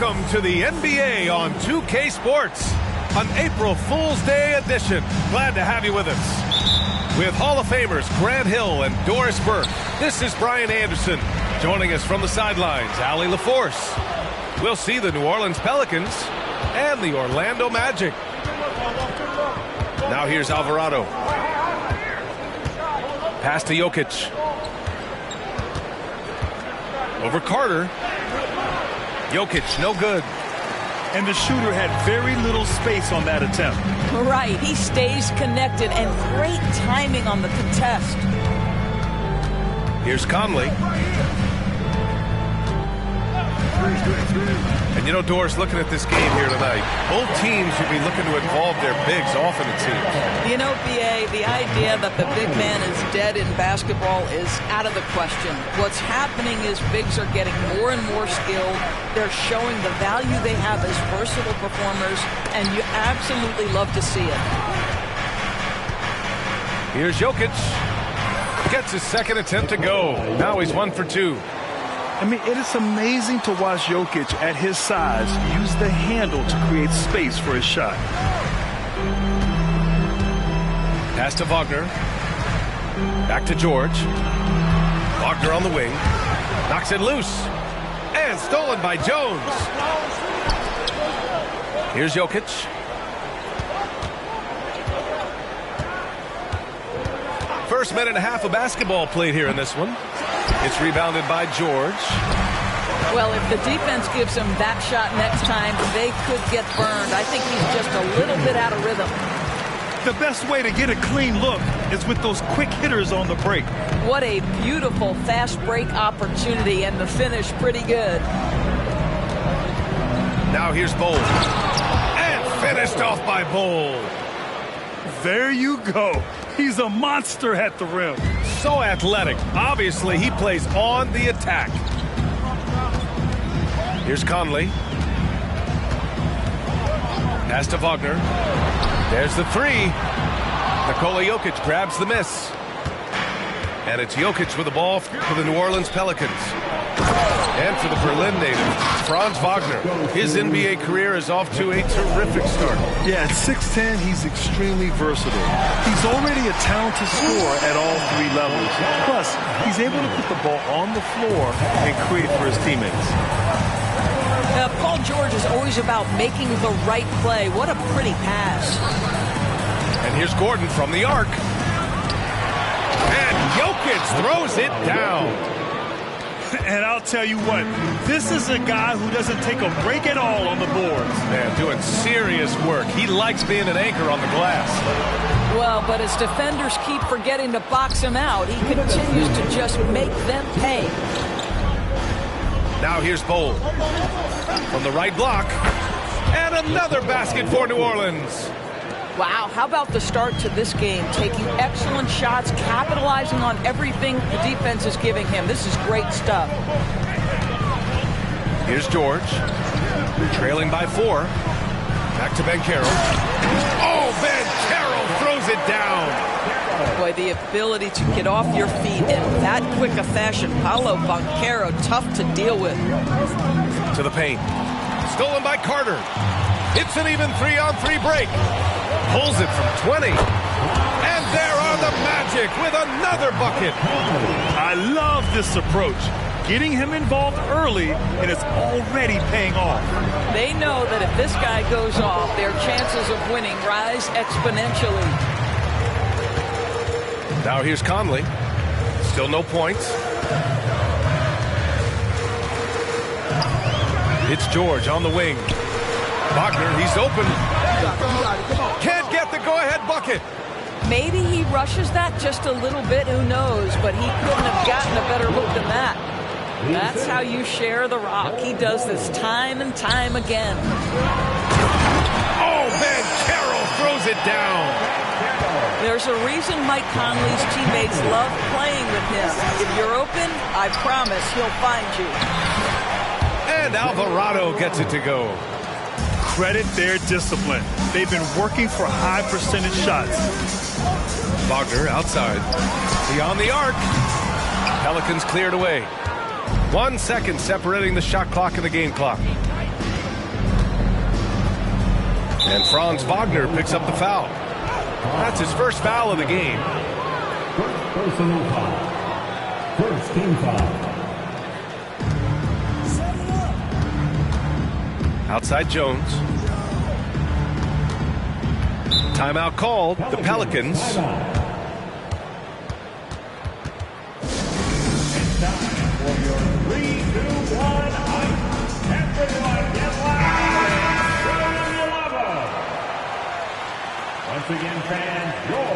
Welcome to the NBA on 2K Sports, an April Fool's Day edition. Glad to have you with us. With Hall of Famers Grant Hill and Doris Burke, this is Brian Anderson. Joining us from the sidelines, Allie LaForce. We'll see the New Orleans Pelicans and the Orlando Magic. Now here's Alvarado. Pass to Jokic. Over Carter. Jokic, no good. And the shooter had very little space on that attempt. Right, he stays connected and great timing on the contest. Here's Conley. And you know, Doris, looking at this game here tonight, both teams will be looking to involve their bigs often, it seems. You know, B.A., the idea that the big man is dead in basketball is out of the question. What's happening is bigs are getting more and more skilled. They're showing the value they have as versatile performers, and you absolutely love to see it. Here's Jokic. Gets his second attempt to go. Now he's 1 for 2. I mean, it is amazing to watch Jokic at his size use the handle to create space for his shot. Pass to Wagner. Back to George. Wagner on the wing. Knocks it loose. And stolen by Jones. Here's Jokic. First minute and a half of basketball played here in this one. It's rebounded by George. Well, if the defense gives him that shot next time, they could get burned. I think he's just a little bit out of rhythm. The best way to get a clean look is with those quick hitters on the break. What a beautiful fast break opportunity, and the finish pretty good. Now here's Bowl. And finished off by Bowl. There you go. He's a monster at the rim. So athletic. Obviously, he plays on the attack. Here's Conley. Pass to Wagner. There's the three. Nikola Jokic grabs the miss. And it's Jokic with the ball for the New Orleans Pelicans. And for the Berlin native, Franz Wagner. His NBA career is off to a terrific start. Yeah, at 6'10", he's extremely versatile. He's already a talented scorer at all three levels. Plus, he's able to put the ball on the floor and create for his teammates. Paul George is always about making the right play. What a pretty pass. And here's Gordon from the arc. And Jokic throws it down. And I'll tell you what, this is a guy who doesn't take a break at all on the boards. Man, doing serious work. He likes being an anchor on the glass. Well, but as defenders keep forgetting to box him out, he continues to just make them pay. Now here's Bowl. From the right block. And another basket for New Orleans. Wow, how about the start to this game? Taking excellent shots, capitalizing on everything the defense is giving him. This is great stuff. Here's George. Trailing by 4. Back to Banchero. Oh, Banchero throws it down. Boy, the ability to get off your feet in that quick a fashion. Paolo Banchero, tough to deal with. To the paint. Stolen by Carter. It's an even 3-on-3 break. Pulls it from 20. And there are the Magic with another bucket. I love this approach. Getting him involved early, and it's already paying off. They know that if this guy goes off, their chances of winning rise exponentially. Now here's Conley. Still no points. It's George on the wing. Wagner, he's open. Can't get the go-ahead bucket. Maybe he rushes that just a little bit, who knows, but he couldn't have gotten a better look than that. That's how you share the rock. He does this time and time again. Oh, Banchero throws it down. There's a reason Mike Conley's teammates love playing with him. If you're open, I promise he'll find you. And Alvarado gets it to go. Credit their discipline. They've been working for high percentage shots. Wagner outside. Beyond the arc. Pelicans cleared away. 1 second separating the shot clock and the game clock. And Franz Wagner picks up the foul. That's his first foul of the game. Personal foul. First team foul. Outside Jones. Timeout called. The Pelicans. It's time for your 3-2-1 hype. Everyone get loud. From the level. Once again, fans, your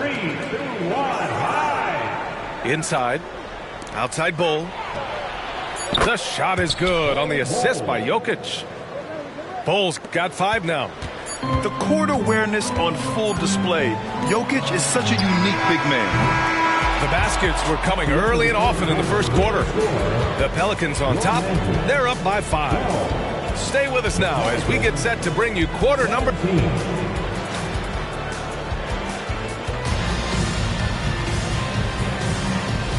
3-2-1 hype. Inside. Outside Bull. The shot is good on the assist by Jokic. Bull's got 5 now. The court awareness on full display. Jokic is such a unique big man. The baskets were coming early and often in the first quarter. The Pelicans on top. They're up by 5. Stay with us now as we get set to bring you quarter number.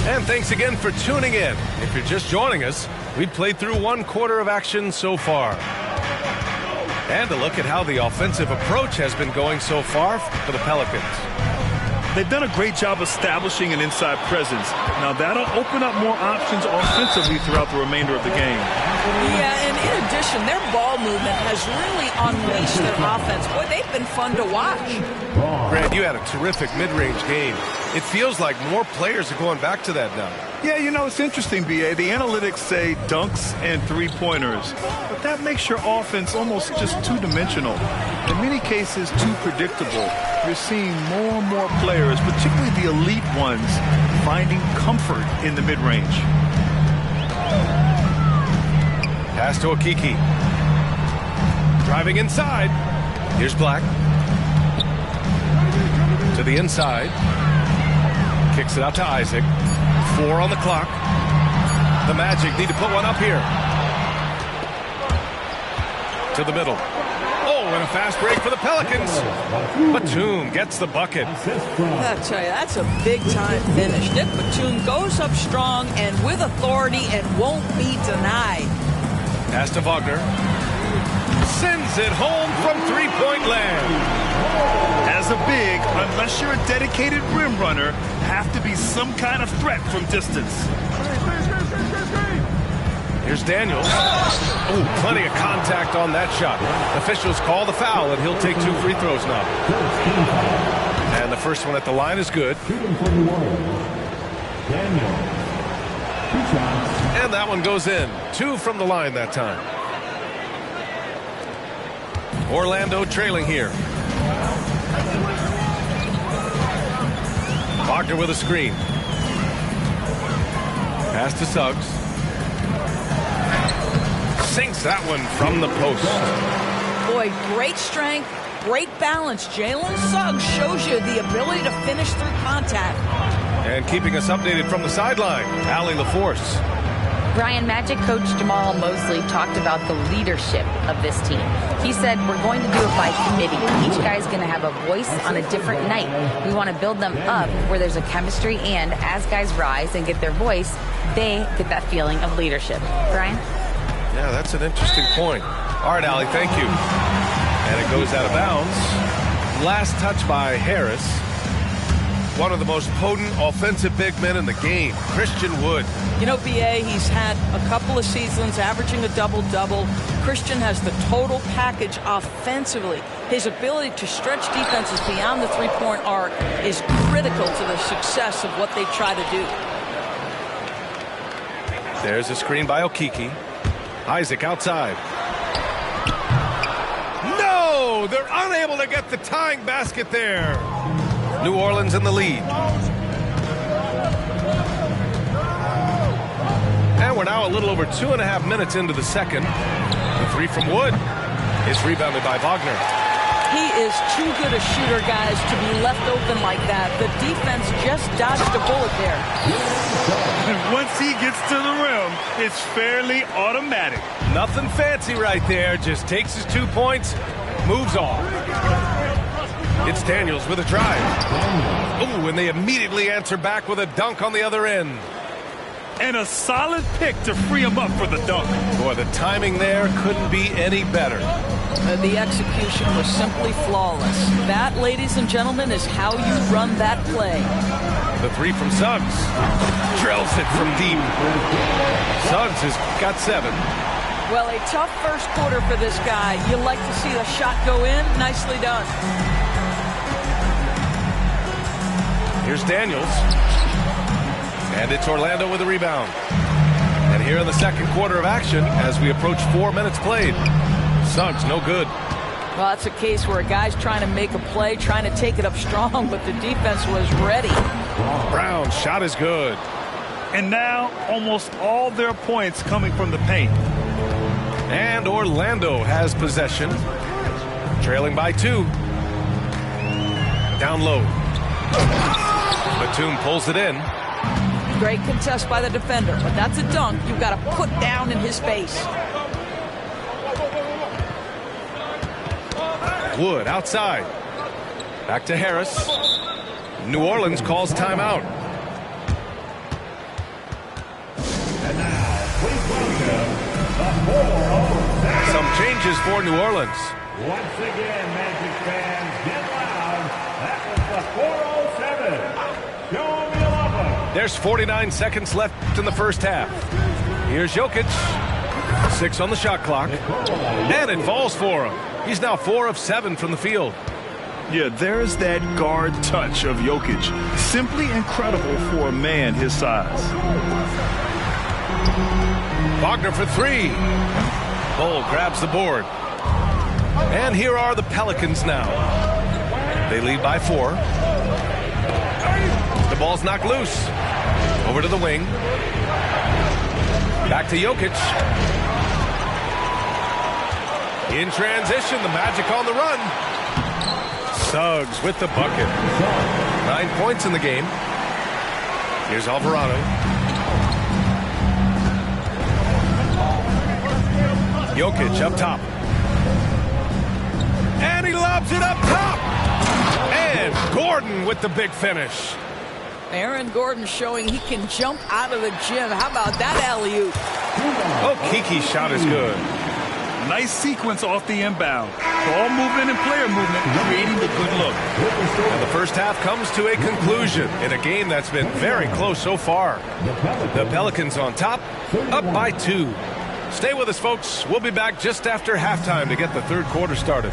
And thanks again for tuning in. If you're just joining us, we've played through 1 quarter of action so far. And a look at how the offensive approach has been going so far for the Pelicans. They've done a great job establishing an inside presence. Now that'll open up more options offensively throughout the remainder of the game. Yeah, and in addition, their ball movement has really unleashed their offense. Boy, they've been fun to watch. Grant, you had a terrific mid-range game. It feels like more players are going back to that now. Yeah, you know, it's interesting, B.A. The analytics say dunks and three-pointers, but that makes your offense almost just two-dimensional. In many cases, too predictable. You're seeing more and more players, particularly the elite ones, finding comfort in the mid-range. Pass to Okiki. Driving inside. Here's Black. To the inside. Kicks it out to Isaac. 4 on the clock. The Magic need to put one up here. To the middle. Oh, and a fast break for the Pelicans. Batum gets the bucket. I tell you, that's a big-time finish. Nick Batum goes up strong and with authority and won't be denied. Pass to Wagner. Sends it home from three-point land. As a big, unless you're a dedicated rim runner, have to be some kind of threat from distance. Here's Daniels. Oh, plenty of contact on that shot. Officials call the foul, and he'll take 2 free throws now. And the first one at the line is good. And that one goes in. 2 from the line that time. Orlando trailing here. Wagner with a screen. Pass to Suggs. Sinks that one from the post. Boy, great strength, great balance. Jalen Suggs shows you the ability to finish through contact. And keeping us updated from the sideline, Allie LaForce. Brian, Magic coach Jamal Mosley talked about the leadership of this team. He said, we're going to do it by committee. Each guy's going to have a voice on a different night. We want to build them up where there's a chemistry, and as guys rise and get their voice, they get that feeling of leadership. Brian? Yeah, that's an interesting point. All right, Allie, thank you. And it goes out of bounds. Last touch by Harris. One of the most potent offensive big men in the game, Christian Wood. You know, B.A., he's had a couple of seasons averaging a double-double. Christian has the total package offensively. His ability to stretch defenses beyond the three-point arc is critical to the success of what they try to do. There's a screen by Okiki. Isaac outside. No! They're unable to get the tying basket there. New Orleans in the lead. And we're now a little over 2.5 minutes into the second. The 3 from Wood is rebounded by Wagner. He is too good a shooter, guys, to be left open like that. The defense just dodged a bullet there. And once he gets to the rim, it's fairly automatic. Nothing fancy right there. Just takes his 2 points, moves on. It's Daniels with a drive. Oh, and they immediately answer back with a dunk on the other end. And a solid pick to free him up for the dunk. Boy, the timing there couldn't be any better. The execution was simply flawless. That, ladies and gentlemen, is how you run that play. The three from Suggs. Drills it from deep. Suggs has got 7. Well, a tough first quarter for this guy. You like to see the shot go in. Nicely done. Here's Daniels. And it's Orlando with a rebound. And here in the second quarter of action as we approach 4 minutes played. Suggs, no good. Well, that's a case where a guy's trying to make a play, trying to take it up strong, but the defense was ready. Brown's shot is good. And now almost all their points coming from the paint. And Orlando has possession. Trailing by 2. Down low. Batum pulls it in. Great contest by the defender, but that's a dunk you've got to put down in his face. Wood outside. Back to Harris. New Orleans calls timeout. And now, please welcome the 407. Some changes for New Orleans. Once again, Magic fans, get loud. That was the 407. Show me love. There's 49 seconds left in the first half. Here's Jokic. 6 on the shot clock. And it falls for him. He's now 4 of 7 from the field. Yeah, there's that guard touch of Jokic. Simply incredible for a man his size. Wagner for 3. Bull grabs the board. And here are the Pelicans now. They lead by 4. The ball's knocked loose. Over to the wing. Back to Jokic. In transition, the Magic on the run. Suggs with the bucket. 9 points in the game. Here's Alvarado. Jokic up top. And he lobs it up top. And Gordon with the big finish. Aaron Gordon showing he can jump out of the gym. How about that alley-oop? Oh, Kiki's shot is good. Nice sequence off the inbound. Ball movement and player movement creating the good look. And the first half comes to a conclusion in a game that's been very close so far. The Pelicans on top, up by 2. Stay with us, folks. We'll be back just after halftime to get the third quarter started.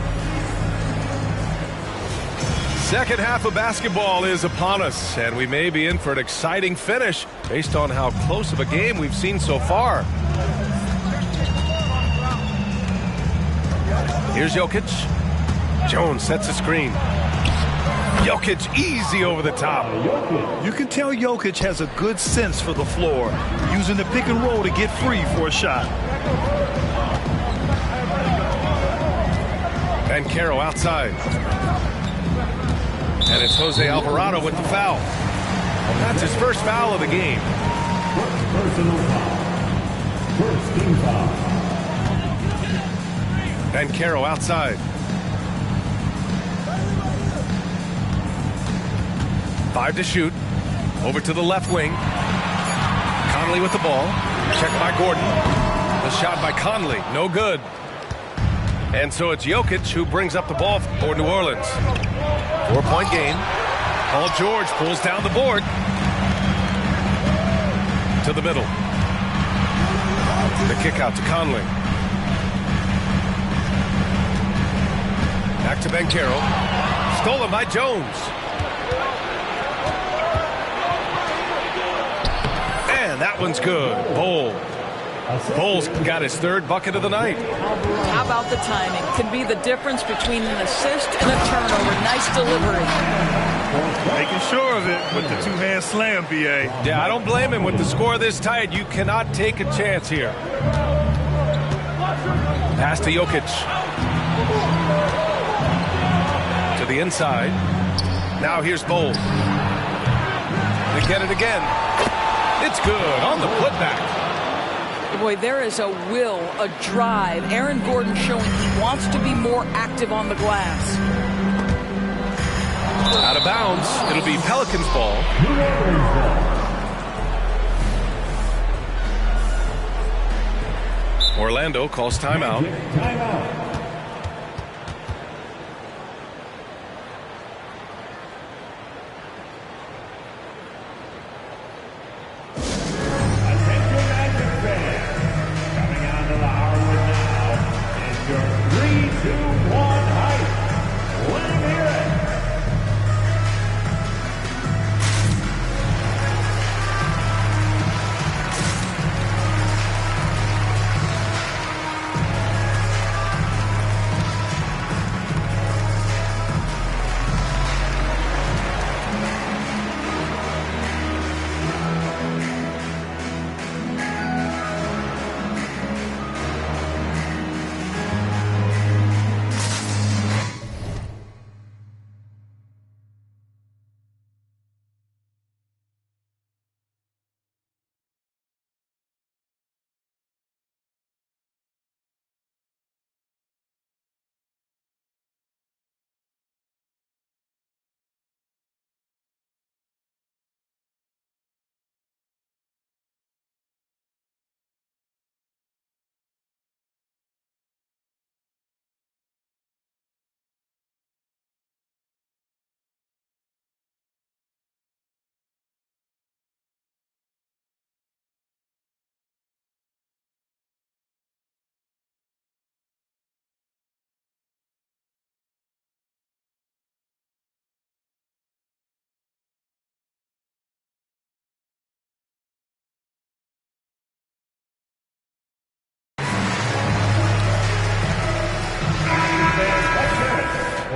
Second half of basketball is upon us, and we may be in for an exciting finish based on how close of a game we've seen so far. Here's Jokic. Jones sets a screen. Jokic easy over the top. You can tell Jokic has a good sense for the floor, using the pick and roll to get free for a shot. Bancaro outside. And it's Jose Alvarado with the foul. That's his first foul of the game. Personal foul. First team foul. Bancaro outside. 5 to shoot. Over to the left wing. Conley with the ball. Checked by Gordon. The shot by Conley. No good. And so it's Jokic who brings up the ball for New Orleans. 4-point game. Paul George pulls down the board. To the middle. The kick out to Conley. Back to Bancaro. Stolen by Jones. And that one's good. Bull's got his 3rd bucket of the night. How about the timing? Could be the difference between an assist and a turnover. Nice delivery. Making sure of it with the 2-hand slam, B.A. Yeah, I don't blame him. With the score this tight, you cannot take a chance here. Pass to Jokic. To the inside. Now here's Bull. They get it again. It's good on the putback. Boy, there is a will, a drive. Aaron Gordon showing he wants to be more active on the glass. Out of bounds. It'll be Pelicans ball. Orlando calls timeout.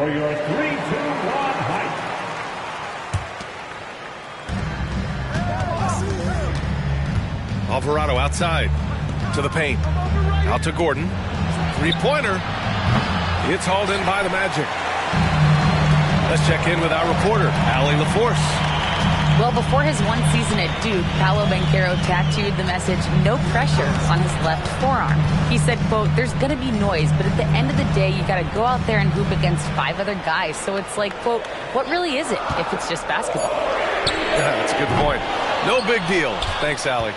for your 3-2-1 height. Alvarado outside to the paint. Out to Gordon. Three-pointer. It's hauled in by the Magic. Let's check in with our reporter, Allie LaForce. Well, before his one season at Duke, Paolo Banchero tattooed the message, "No pressure," on his left forearm. He said, quote, "There's going to be noise, but at the end of the day, you got to go out there and hoop against 5 other guys. So it's like, quote, what really is it if it's just basketball?" Yeah, that's a good point. No big deal. Thanks, Allie.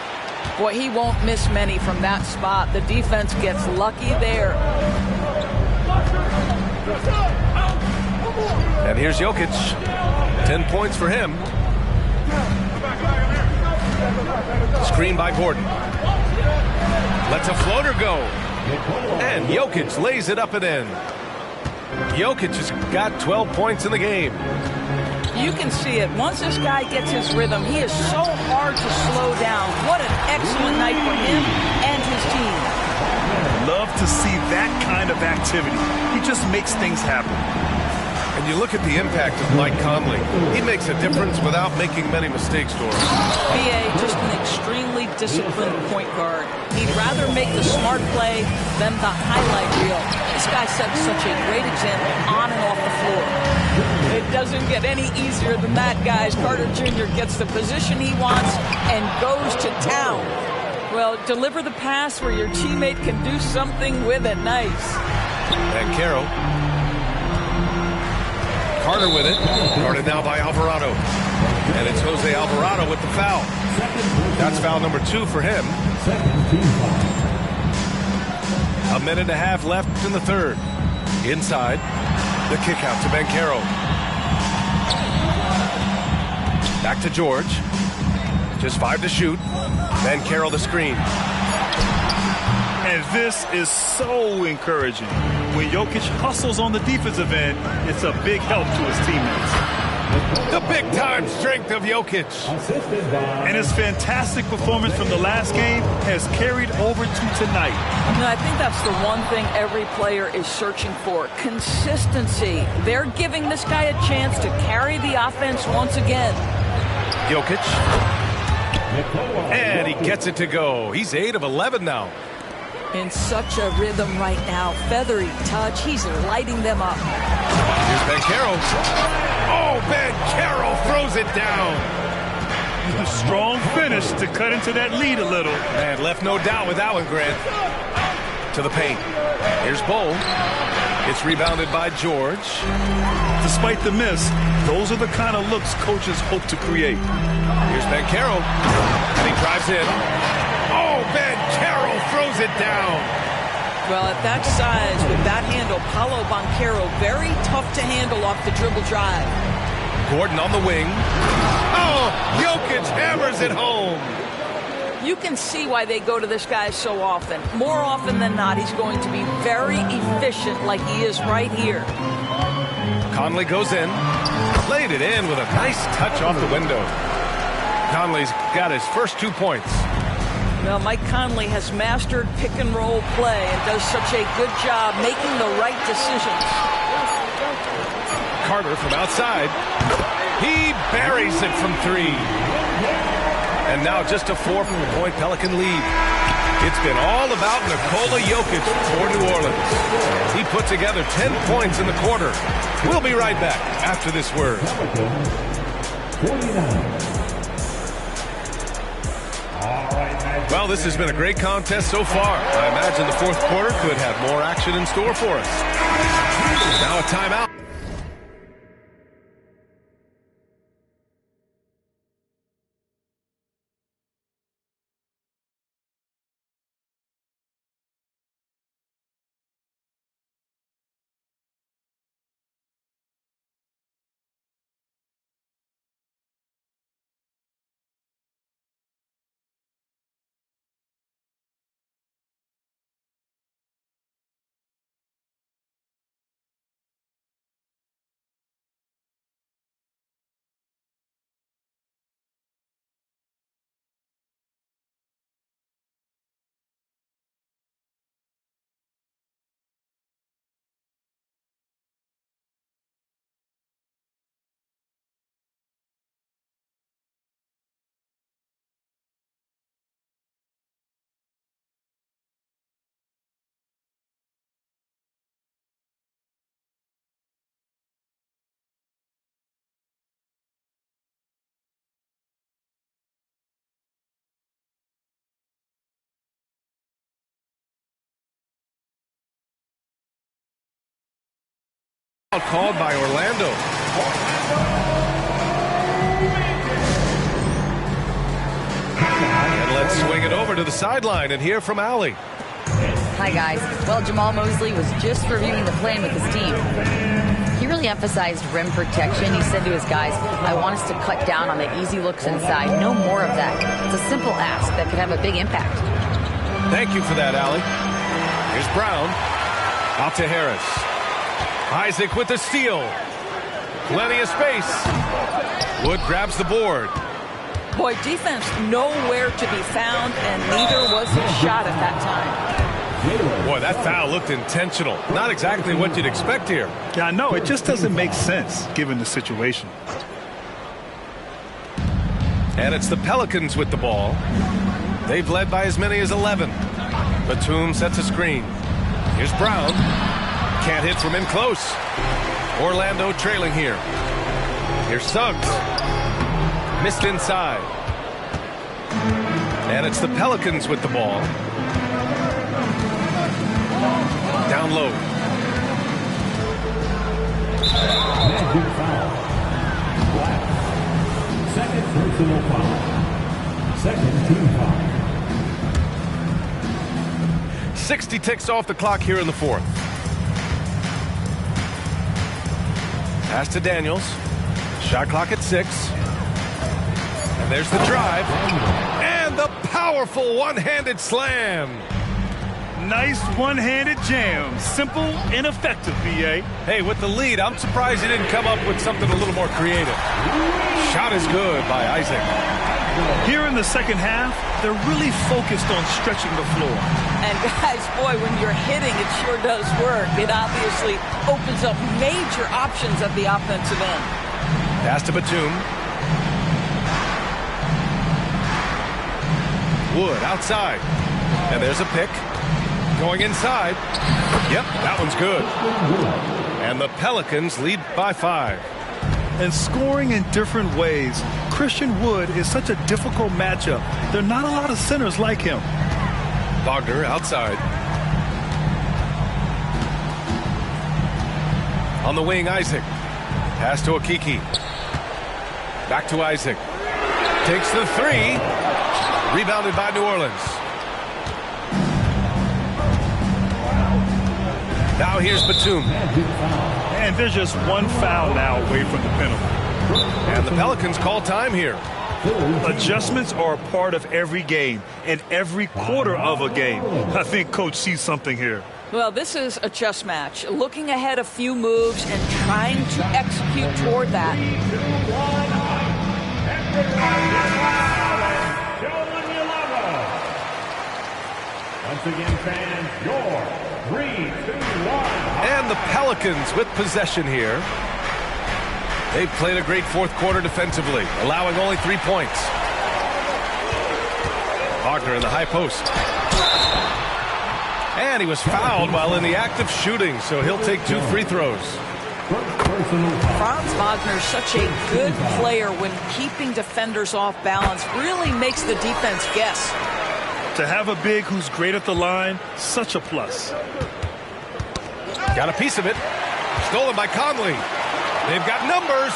Boy, he won't miss many from that spot. The defense gets lucky there. And here's Jokic. 10 points for him. Screen by Gordon. Lets a floater go. And Jokic lays it up and in. Jokic has got 12 points in the game. You can see it. Once this guy gets his rhythm, he is so hard to slow down. What an excellent night for him and his team. Love to see that kind of activity. He just makes things happen. And you look at the impact of Mike Conley. He makes a difference without making many mistakes, Doris. B.A. just an extremely disciplined point guard. He'd rather make the smart play than the highlight reel. This guy sets such a great example on and off the floor. It doesn't get any easier than that, guys. Carter Jr. gets the position he wants and goes to town. Well, deliver the pass where your teammate can do something with it. Nice. And Caro. Carter with it. Guarded now by Alvarado. And it's Jose Alvarado with the foul. That's foul number 2 for him. A minute and a half left in the third. Inside. The kick out to Banchero. Back to George. Just 5 to shoot. Banchero the screen. And this is so encouraging. When Jokic hustles on the defensive end, it's a big help to his teammates. The big-time strength of Jokic. And his fantastic performance from the last game has carried over to tonight. You know, I think that's the one thing every player is searching for. Consistency. They're giving this guy a chance to carry the offense once again. Jokic. And he gets it to go. He's 8 of 11 now. In such a rhythm right now. Feathery touch. He's lighting them up. Here's Banchero. Oh, Banchero throws it down. A strong finish to cut into that lead a little. And left no doubt with that one, Grant. To the paint. Here's Bull. It's rebounded by George. Despite the miss, those are the kind of looks coaches hope to create. Here's Banchero. And he drives in. Oh, Banchero throws it down. Well, at that size, with that handle, Paolo Banchero, very tough to handle off the dribble drive. Gordon on the wing. Oh, Jokic hammers it home. You can see why they go to this guy so often. More often than not, he's going to be very efficient like he is right here. Conley goes in. Laid it in with a nice touch off the window. Conley's got his first 2 points. Well, Mike Conley has mastered pick-and-roll play and does such a good job making the right decisions. Carter from outside. He buries it from 3. And now just a 4-point Pelican lead. It's been all about Nikola Jokic for New Orleans. He put together 10 points in the quarter. We'll be right back after this word. 49. Well, this has been a great contest so far. I imagine the fourth quarter could have more action in store for us. Now a timeout. Called by Orlando. And let's swing it over to the sideline and hear from Allie. Hi, guys. Well, Jamal Mosley was just reviewing the plan with his team. He really emphasized rim protection. He said to his guys, I want us to cut down on the easy looks inside. No more of that. It's a simple ask that could have a big impact. Thank you for that, Allie. Here's Brown. Out to Harris. Isaac with the steal. Plenty of space. Wood grabs the board. Boy, defense nowhere to be found, and neither was his shot at that time. Boy, that foul looked intentional. Not exactly what you'd expect here. Yeah, I know. It just doesn't make sense given the situation. And it's the Pelicans with the ball. They've led by as many as 11. Batum sets a screen. Here's Brown. Can't hit from in close. Orlando trailing here. Here's Suggs. Missed inside. And it's the Pelicans with the ball. Down low. Magic foul. Black. Second personal foul. Second team foul. 60 ticks off the clock here in the fourth. Pass to Daniels. Shot clock at 6. And there's the drive. And the powerful one-handed slam. Nice one-handed jam. Simple and effective, B.A. Hey, with the lead, I'm surprised he didn't come up with something a little more creative. Shot is good by Isaac. Here in the second half, they're really focused on stretching the floor. And guys, boy, when you're hitting, it sure does work. It obviously opens up major options at the offensive end. Pass to Batum. Wood outside. And there's a pick. Going inside. Yep, that one's good. And the Pelicans lead by 5. And scoring in different ways. Christian Wood is such a difficult matchup. There are not a lot of centers like him. Wagner outside. On the wing, Isaac. Pass to Okiki. Back to Isaac. Takes the 3. Rebounded by New Orleans. Now here's Batum. And there's just one foul now away from the penalty. And the Pelicans call time here. Adjustments are a part of every game and every quarter of a game. I think Coach sees something here. Well, this is a chess match. Looking ahead a few moves and trying to execute toward that. Once again, fans, your 3, 2, 1. And the Pelicans with possession here. They've played a great fourth quarter defensively, allowing only 3 points. Wagner in the high post. And he was fouled while in the act of shooting, so he'll take 2 free throws. Franz Wagner, such a good player when keeping defenders off balance, really makes the defense guess. To have a big who's great at the line, such a plus. Got a piece of it. Stolen by Conley. They've got numbers.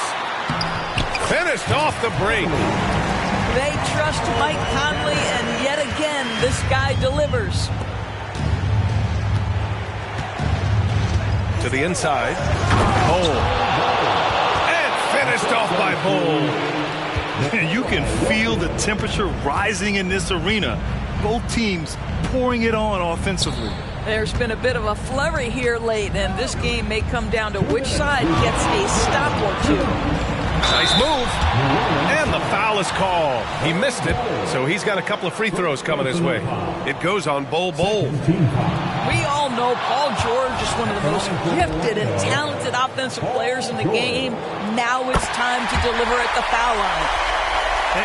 Finished off the break. They trust Mike Conley, and yet again, this guy delivers. To the inside. Bull. And finished off by Bull. And you can feel the temperature rising in this arena. Both teams pouring it on offensively. There's been a bit of a flurry here late, and this game may come down to which side gets a stop or 2. Nice move. And the foul is called. He missed it, so he's got a couple of free throws coming his way. It goes on Bull. We all know Paul George is one of the most gifted and talented offensive players in the game. Now it's time to deliver at the foul line.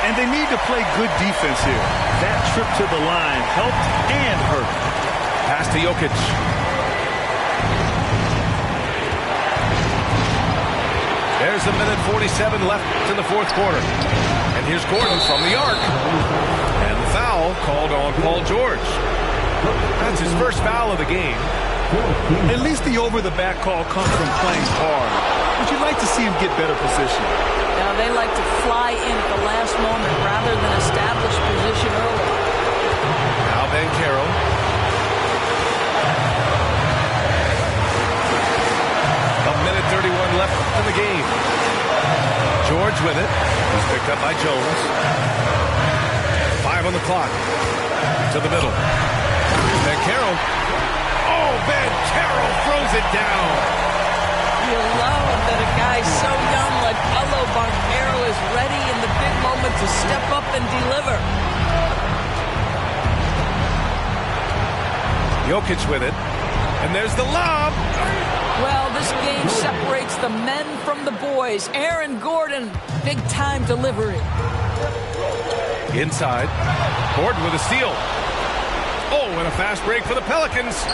And they need to play good defense here. That trip to the line helped and hurt. Pass to Jokic. There's a minute 47 left in the fourth quarter. And here's Gordon from the arc. And the foul called on Paul George. That's his first foul of the game. At least the over-the-back call comes from playing hard. But you'd like to see him get better position. Now they like to fly in at the last moment rather than establish position early. Now Bancaro. A minute 31 left in the game. George with it. He's picked up by Jones. 5 on the clock. To the middle. Bancaro. Oh, Bancaro throws it down. You love that a guy so young like Paulo Bancaro is ready in the big moment to step up and deliver. Jokic with it. And there's the lob. Well, this game separates the men from the boys. Aaron Gordon, big-time delivery. Inside. Gordon with a steal. Oh, and a fast break for the Pelicans.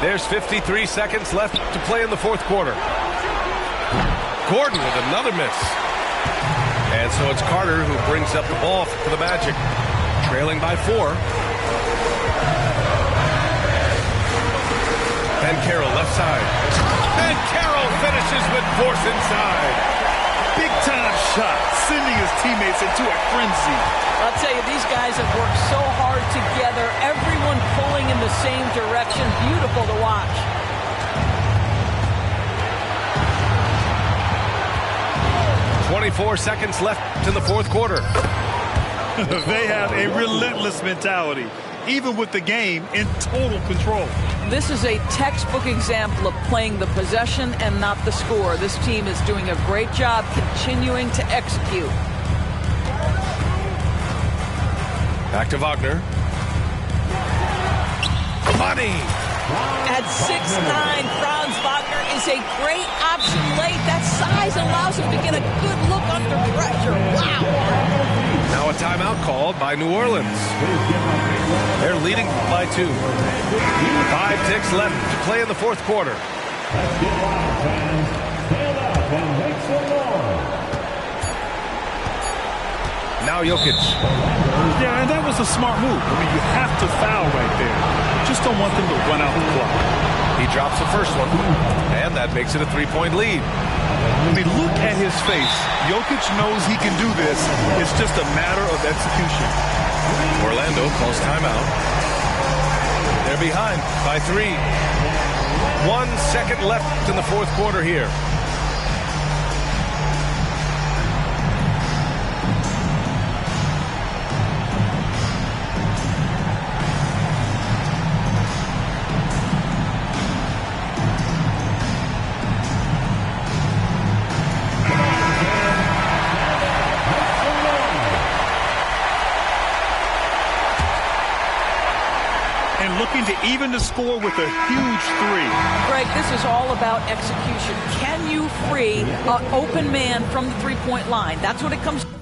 There's 53 seconds left to play in the fourth quarter. Gordon with another miss. And so it's Carter who brings up the ball for the Magic. Trailing by 4. Bancaro left side. Bancaro finishes with force inside. Big-time shot, sending his teammates into a frenzy. I'll tell you, these guys have worked so hard together. Everyone pulling in the same direction. Beautiful to watch. .24 seconds left in the fourth quarter. They have a relentless mentality, even with the game in total control. This is a textbook example of playing the possession and not the score. This team is doing a great job continuing to execute. Back to Wagner. Money. At 6'9", Franz Wagner is a great option late. That size allows him to get a good look under pressure. Wow. Now a timeout called by New Orleans. They're leading by 2. 5 ticks left to play in the fourth quarter. Now Jokic. Yeah, and that was a smart move. I mean, you have to foul right there. Just don't want them to run out the clock. He drops the first one, and that makes it a 3-point lead. I mean, look at his face. Jokic knows he can do this. It's just a matter of execution. Orlando calls timeout. They're behind by 3. 1 second left in the fourth quarter here. Looking to even the score with a huge 3. Greg, this is all about execution. Can you free an open man from the three-point line? That's what it comes to.